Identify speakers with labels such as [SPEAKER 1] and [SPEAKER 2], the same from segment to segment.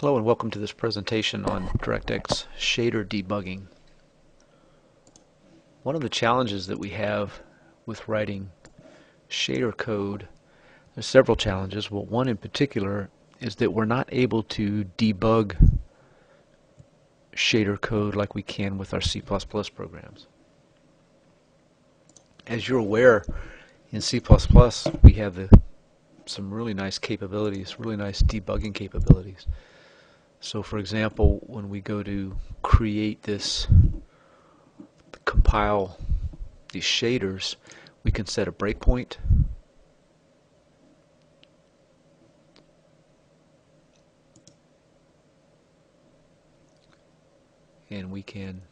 [SPEAKER 1] Hello and welcome to this presentation on DirectX shader debugging. One of the challenges that we have with writing shader code, there's several challenges, but one in particular is that we're not able to debug shader code like we can with our C++ programs. As you're aware, in C++ we have some really nice capabilities, really nice debugging capabilities. So for example, when we go to create compile these shaders, we can set a breakpoint. And we can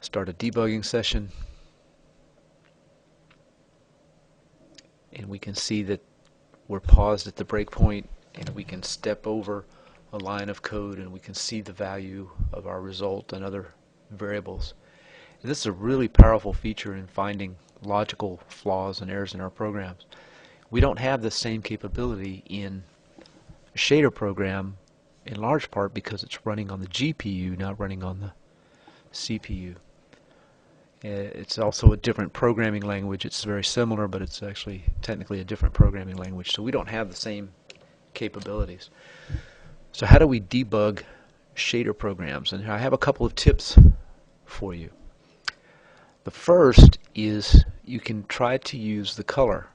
[SPEAKER 1] start a debugging session. And we can see that we're paused at the breakpoint, and we can step over a line of code and we can see the value of our result and other variables. And this is a really powerful feature in finding logical flaws and errors in our programs. We don't have the same capability in a shader program, in large part because it's running on the GPU, not running on the CPU. It's also a different programming language. It's very similar, but it's actually technically a different programming language, so we don't have the same capabilities. So how do we debug shader programs? And I have a couple of tips for you. The first is you can try to use the color.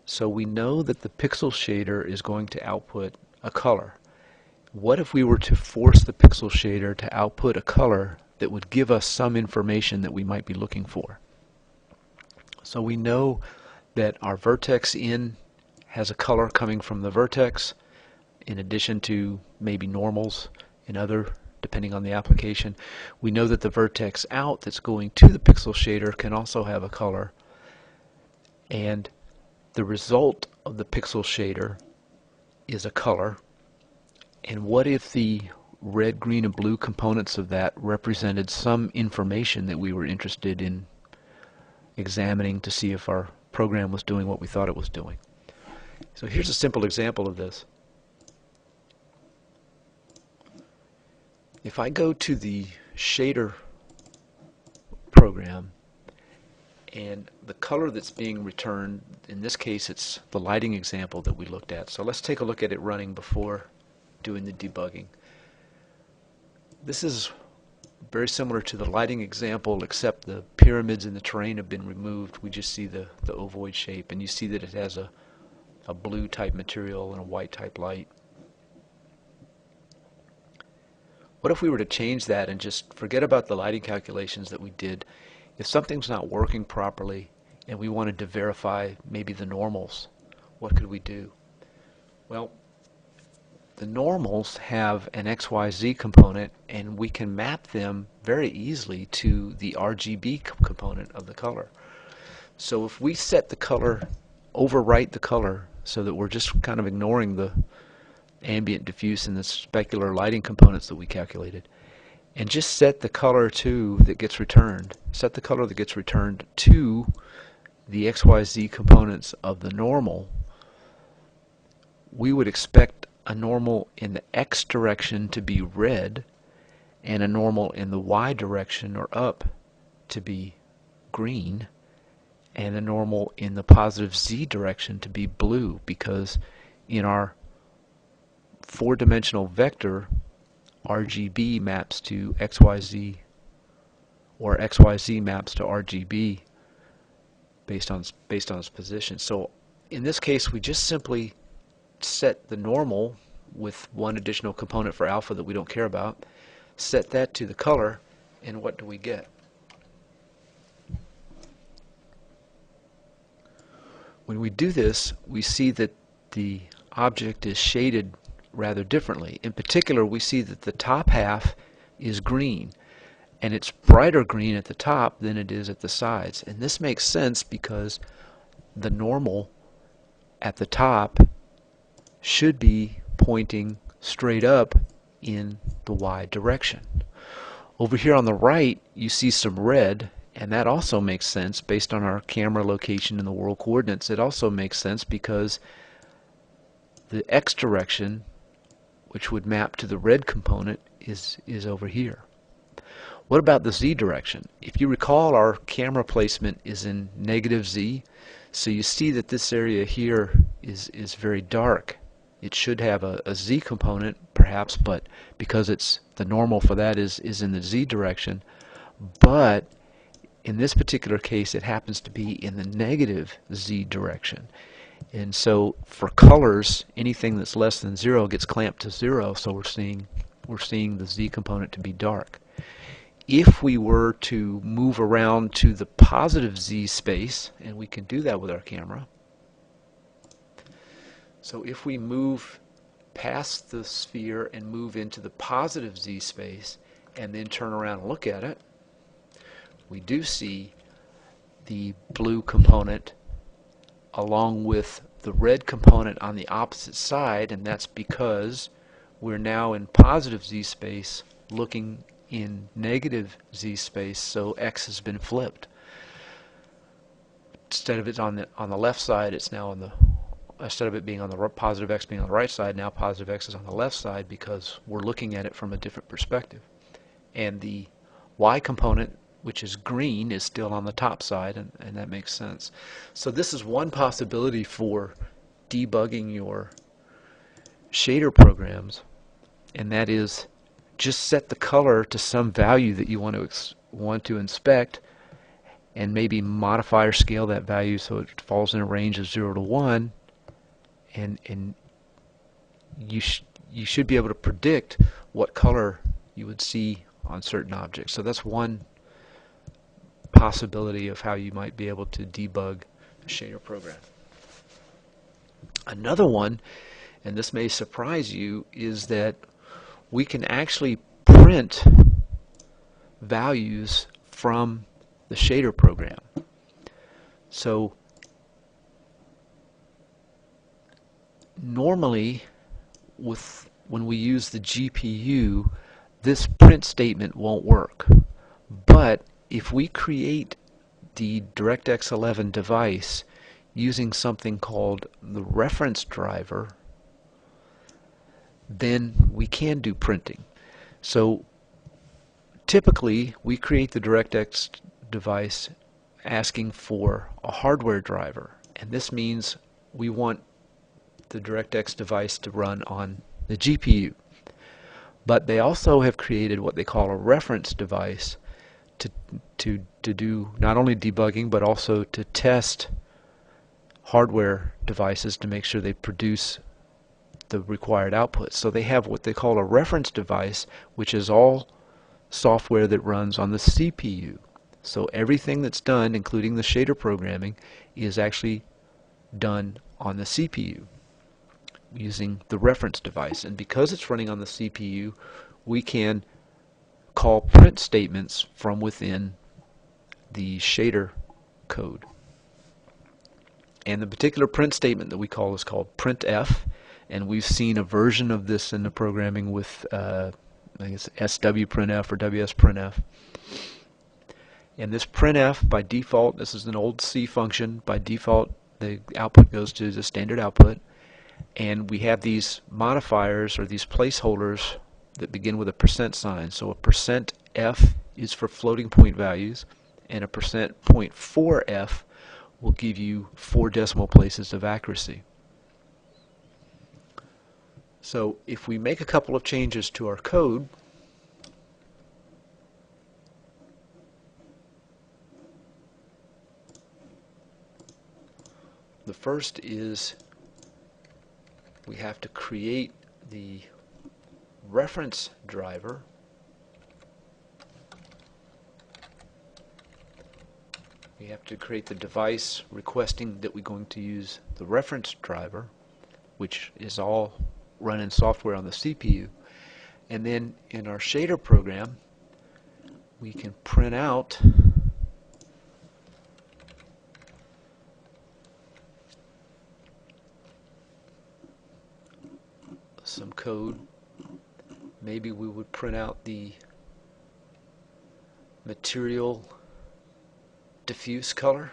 [SPEAKER 1] So we know that the pixel shader is going to output a color. What if we were to force the pixel shader to output a color that would give us some information that we might be looking for? So we know that our vertex in has a color coming from the vertex, in addition to maybe normals and other, depending on the application. We know that the vertex out that's going to the pixel shader can also have a color, and the result of the pixel shader is a color. And what if the red, green, and blue components of that represented some information that we were interested in examining to see if our program was doing what we thought it was doing? So here's a simple example of this. If I go to the shader program, and the color that's being returned, in this case it's the lighting example that we looked at. So let's take a look at it running before doing the debugging. This is very similar to the lighting example, except the pyramids in the terrain have been removed. We just see the ovoid shape, and you see that it has a blue type material and a white type light. What if we were to change that and just forget about the lighting calculations that we did? If something's not working properly and we wanted to verify maybe the normals, what could we do? Well, the normals have an XYZ component, and we can map them very easily to the RGB component of the color. So if we set the color, overwrite the color, so that we're just kind of ignoring the ambient, diffuse, and the specular lighting components that we calculated, and just set the color that gets returned to the XYZ components of the normal, we would expect a normal in the X direction to be red and a normal in the Y direction or up to be green, and a normal in the positive Z direction to be blue, because in our four-dimensional vector, RGB maps to XYZ, or XYZ maps to RGB based on its position. So in this case, we just simply set the normal with one additional component for alpha that we don't care about, set that to the color, and what do we get? When we do this, we see that the object is shaded rather differently. In particular, we see that the top half is green, and it's brighter green at the top than it is at the sides. And this makes sense because the normal at the top should be pointing straight up in the Y direction. Over here on the right, you see some red, and that also makes sense based on our camera location in the world coordinates. It also makes sense because the X direction which would map to the red component, is over here. What about the Z direction? If you recall, our camera placement is in negative Z, so you see that this area here is very dark. It should have a Z component perhaps, but because it's the normal for that is in the Z direction, but in this particular case it happens to be in the negative Z direction. And so for colors, anything that's less than 0 gets clamped to 0, so we're seeing the Z component to be dark. If we were to move around to the positive Z space, and we can do that with our camera, so if we move past the sphere and move into the positive Z space and then turn around and look at it, we do see the blue component along with the red component on the opposite side, and that's because we're now in positive Z space looking in negative Z space, so X has been flipped. Instead of it on the left side, it's now on the instead of it being on the positive X being on the right side, now positive X is on the left side because we're looking at it from a different perspective. And the Y component, which is green, is still on the top side, and that makes sense. So this is one possibility for debugging your shader programs, and that is just set the color to some value that you want to inspect, and maybe modify or scale that value so it falls in a range of 0 to 1, and you should be able to predict what color you would see on certain objects. So that's one possibility of how you might be able to debug a shader program. Another one, and this may surprise you, is that we can actually print values from the shader program. So normally when we use the GPU, this print statement won't work. But if we create the DirectX 11 device using something called the reference driver, then we can do printing. So typically we create the DirectX device asking for a hardware driver, and this means we want the DirectX device to run on the GPU. But they also have created what they call a reference device to do not only debugging but also to test hardware devices to make sure they produce the required output. So they have what they call a reference device, which is all software that runs on the CPU. So everything that's done, including the shader programming, is actually done on the CPU using the reference device. And because it's running on the CPU, we can call print statements from within the shader code. And the particular print statement that we call is called printf, and we've seen a version of this in the programming with I think it's swprintf or wsprintf. And this printf, by default, this is an old C function. By default, the output goes to the standard output, and we have these modifiers or these placeholders that begin with a percent sign. So a %f is for floating point values, and a %.4f will give you 4 decimal places of accuracy. So if we make a couple of changes to our code, the first is we have to create the reference driver. We have to create the device requesting that we're going to use the reference driver, which is all run in software on the CPU. And then in our shader program, we can print out some code. Maybe we would print out the material diffuse color.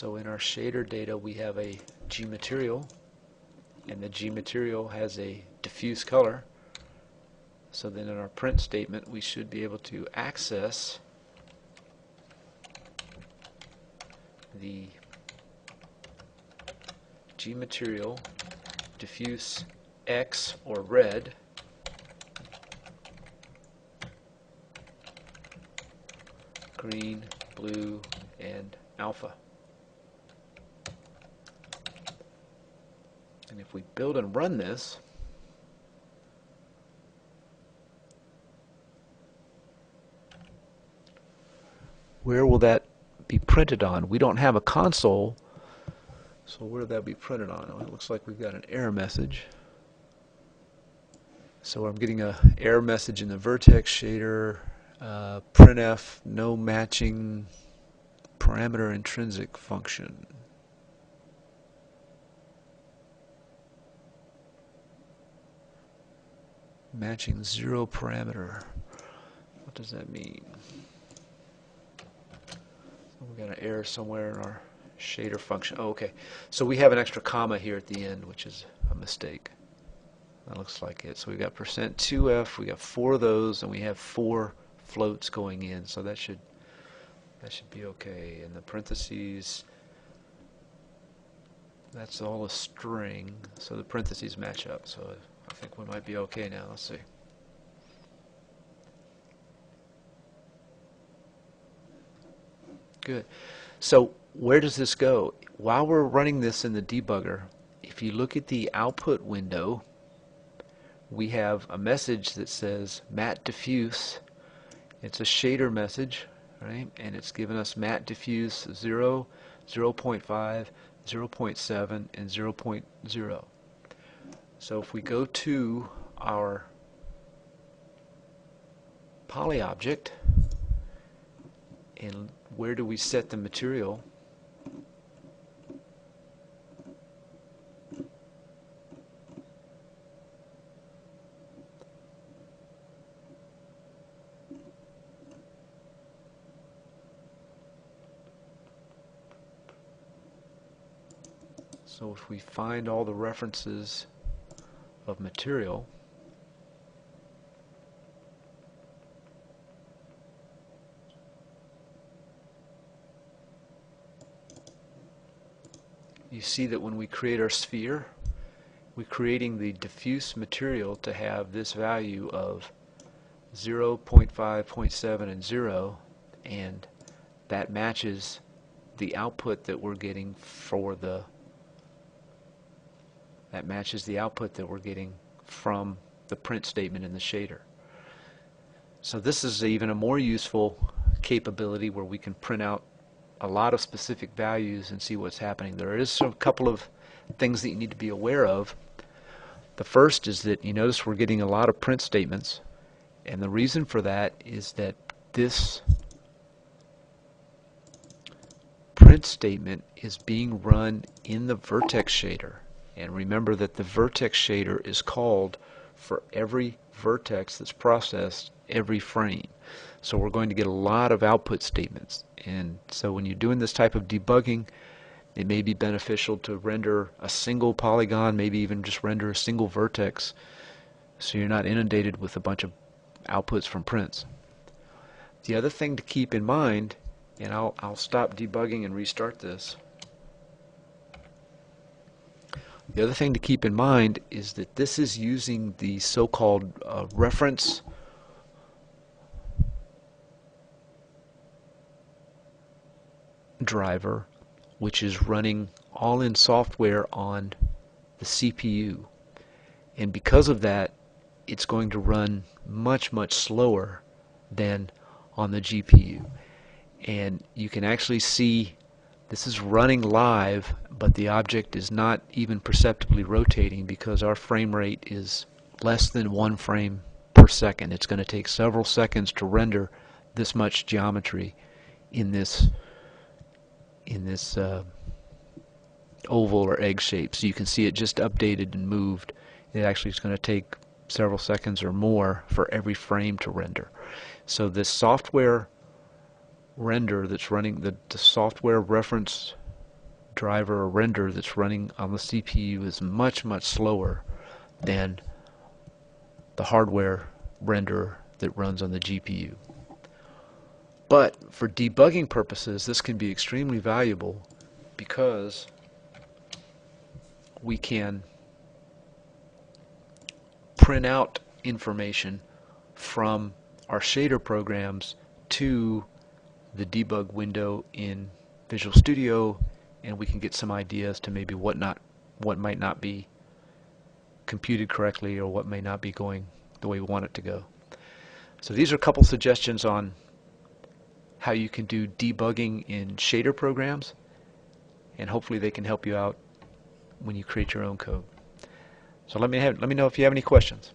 [SPEAKER 1] So in our shader data we have a G material, and the G material has a diffuse color. So then in our print statement we should be able to access the G material diffuse X or red green, blue, and alpha. And if we build and run this, where will that be printed on? We don't have a console, so where will that be printed on? Well, it looks like we've got an error message. So I'm getting an error message in the vertex shader, printf, no matching parameter intrinsic function. Matching zero parameter. What does that mean? We've got an error somewhere in our shader function. Oh, okay. So we have an extra comma here at the end, which is a mistake. That looks like it. So we've got %2f, we got 4 of those, and we have 4 floats going in. So that should be okay. And the parentheses, that's all a string, so the parentheses match up. So I think we might be okay now. Let's see. Good. So where does this go? While we're running this in the debugger, if you look at the output window, we have a message that says matte diffuse. It's a shader message, right? And it's given us matte diffuse 0, 0.5, 0.7, and 0.0. So if we go to our poly object, and where do we set the material? So if we find all the references of material, you see that when we create our sphere, we're creating the diffuse material to have this value of 0, 0.5, 0.7, and 0, and that matches the output that we're getting for the from the print statement in the shader. So this is even a more useful capability where we can print out a lot of specific values and see what's happening. There is a couple of things that you need to be aware of. The first is that you notice we're getting a lot of print statements, and the reason for that is that this print statement is being run in the vertex shader. And remember that the vertex shader is called for every vertex that's processed every frame. So we're going to get a lot of output statements. And so when you're doing this type of debugging, it may be beneficial to render a single polygon, maybe even just render a single vertex, so you're not inundated with a bunch of outputs from prints. The other thing to keep in mind, and I'll stop debugging and restart this. The other thing to keep in mind is that this is using the so-called reference driver, which is running all in software on the CPU. And because of that, it's going to run much, much slower than on the GPU. And you can actually see this is running live, but the object is not even perceptibly rotating because our frame rate is less than 1 frame per second. It's going to take several seconds to render this much geometry in this oval or egg shape. So you can see it just updated and moved. It actually is going to take several seconds or more for every frame to render. So this software render that's running, the software reference driver or render that's running on the CPU is much, much slower than the hardware render that runs on the GPU. But for debugging purposes, this can be extremely valuable because we can print out information from our shader programs to the debug window in Visual Studio, and we can get some ideas to maybe what might not be computed correctly or what may not be going the way we want it to go. So these are a couple suggestions on how you can do debugging in shader programs, and hopefully they can help you out when you create your own code. So let me know if you have any questions.